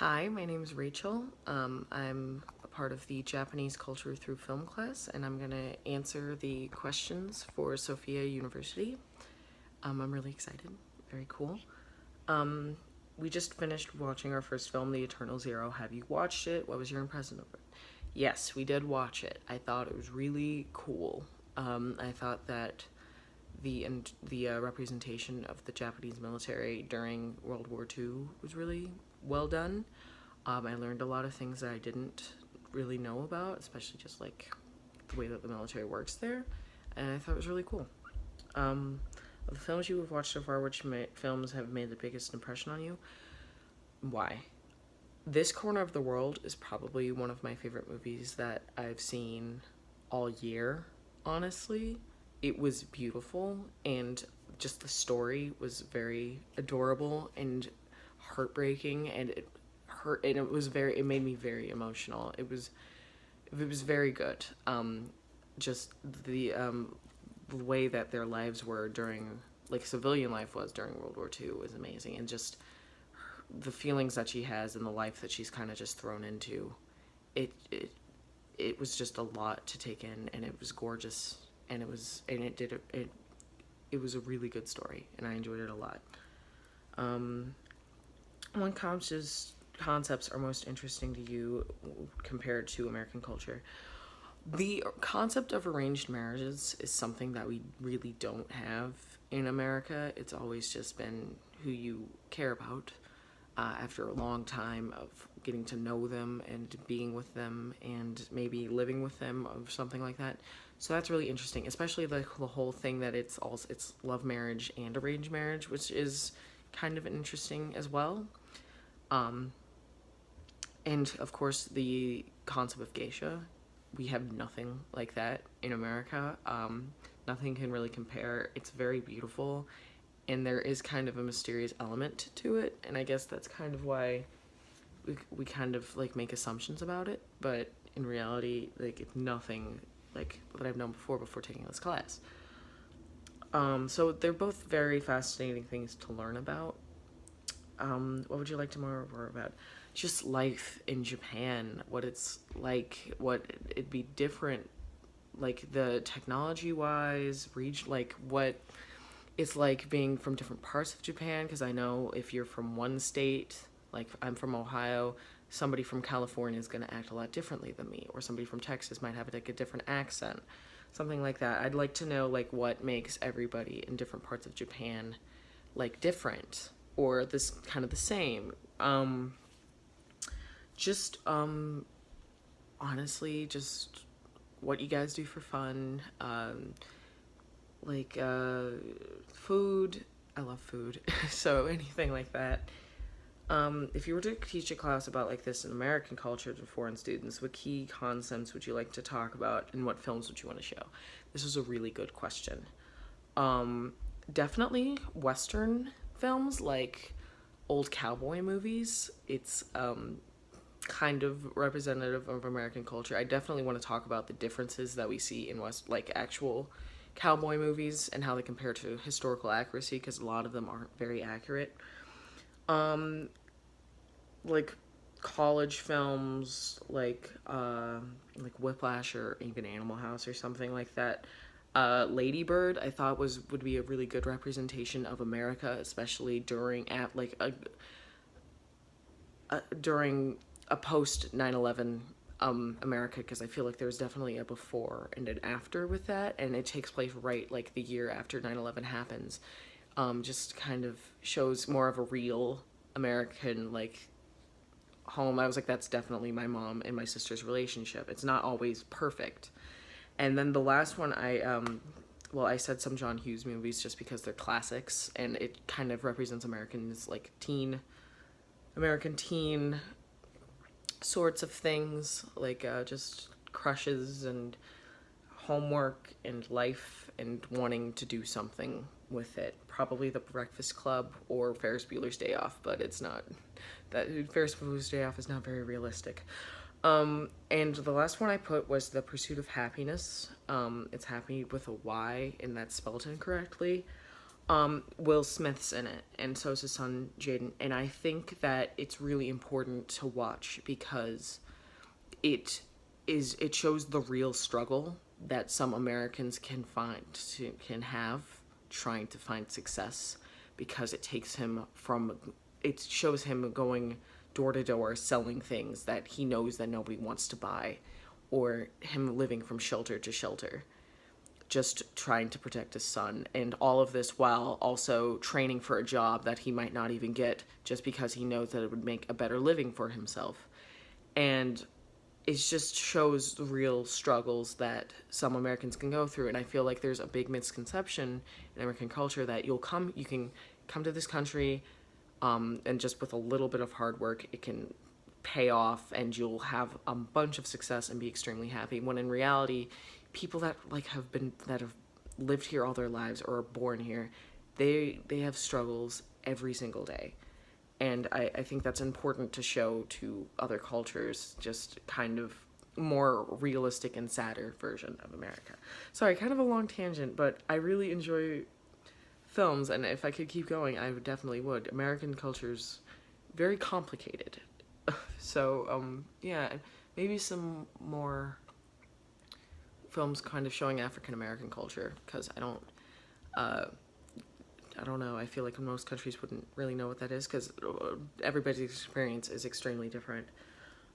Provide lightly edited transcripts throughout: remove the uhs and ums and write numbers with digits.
Hi, my name is Rachel. I'm a part of the Japanese Culture Through Film class, and I'm going to answer the questions for Sophia University. I'm really excited. Very cool. Um, we just finished watching our first film, The Eternal Zero. Have you watched it? What was your impression of it? Yes, we did watch it. I thought it was really cool. I thought that the representation of the Japanese military during World War II was really well done. I learned a lot of things that I didn't really know about, especially just like the way that the military works there, and I thought it was really cool. Um, of the films you have watched so far, which films have made the biggest impression on you? Why? This Corner of the World is probably one of my favorite movies that I've seen all year, honestly. It was beautiful, and just the story was very adorable and heartbreaking, and it hurt, and it made me very emotional. It was very good. Just the way that their lives were during, like, civilian life was during World War II was amazing, and just the feelings that she has and the life that she's kind of just thrown into. It it it was just a lot to take in, and it was gorgeous, and it was a really good story, and I enjoyed it a lot. um what concepts are most interesting to you compared to American culture? The concept of arranged marriages is something that we really don't have in America. It's always just been who you care about, after a long time of getting to know them and being with them and maybe living with them or something like that. So that's really interesting, especially the whole thing that it's love marriage and arranged marriage, which is kind of interesting as well. Um, and of course, the concept of geisha. We have nothing like that in America. Nothing can really compare. It's very beautiful, and there is kind of a mysterious element to it. And I guess that's kind of why we kind of like make assumptions about it. But in reality, like, it's nothing like that I've known before taking this class. So they're both very fascinating things to learn about. What would you like to know more about? Just life in Japan, what it's like, what it'd be different, like the technology wise, like what it's like being from different parts of Japan. Because I know if you're from one state, like I'm from Ohio, somebody from California is going to act a lot differently than me, or somebody from Texas might have like a different accent, something like that. I'd like to know like what makes everybody in different parts of Japan like different, or this kind of the same. Just honestly, just what you guys do for fun. Like food. I love food, so anything like that. If you were to teach a class about like this in American culture to foreign students, what key concepts would you like to talk about, and what films would you want to show? This is a really good question. Um, Definitely Western films, like old cowboy movies. It's kind of representative of American culture. I definitely want to talk about the differences that we see in like actual cowboy movies and how they compare to historical accuracy, because a lot of them aren't very accurate. Um, like college films, like Whiplash or even Animal House or something like that. Lady Bird, I thought would be a really good representation of America, especially during a post 9/11 America, because I feel like there's definitely a before and an after with that, and it takes place right like the year after 9/11 happens. Just kind of shows more of a real American like home. I was like, that's definitely my mom and my sister's relationship. It's not always perfect. And then the last one, I said some John Hughes movies just because they're classics, and it kind of represents American teen sorts of things, like just crushes and homework and life and wanting to do something with it. Probably The Breakfast Club or Ferris Bueller's Day Off, but it's not. That Ferris Bueller's Day Off is not very realistic. And the last one I put was The Pursuit of Happiness. It's happy with a Y, and that's spelled incorrectly. Will Smith's in it, and so is his son Jaden. And I think that it's really important to watch because it shows the real struggle that some Americans can have trying to find success, because it shows him going door to door selling things that he knows that nobody wants to buy, or him living from shelter to shelter, just trying to protect his son, and all of this while also training for a job that he might not even get, just because he knows that it would make a better living for himself. And it just shows the real struggles that some Americans can go through. And I feel like there's a big misconception in American culture that you can come to this country, and just with a little bit of hard work, it can pay off and you'll have a bunch of success and be extremely happy. When in reality, people that have lived here all their lives or are born here, they have struggles every single day. And I think that's important to show to other cultures, just kind of more realistic and sadder version of America. Sorry, kind of a long tangent, but I really enjoy films, and if I could keep going, I would definitely would. American culture's very complicated. So, yeah, maybe some more films kind of showing African American culture, because I don't know. I feel like most countries wouldn't really know what that is, because everybody's experience is extremely different.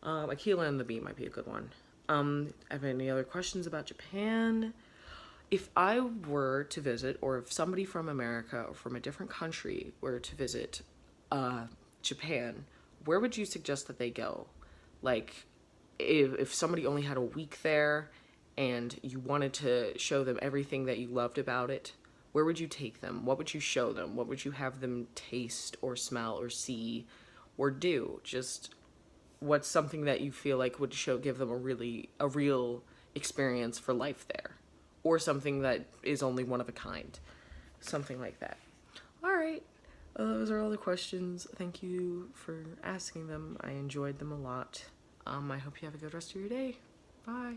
Aquila and the Bee might be a good one. Have any other questions about Japan? If I were to visit, or if somebody from America or from a different country were to visit Japan, where would you suggest that they go? Like, if somebody only had a week there and you wanted to show them everything that you loved about it, where would you take them? What would you show them? What would you have them taste or smell or see or do? Just what's something that you feel like would give them a real experience for life there, or something that is only one of a kind, something like that. All right, those are all the questions. Thank you for asking them. I enjoyed them a lot. I hope you have a good rest of your day. Bye.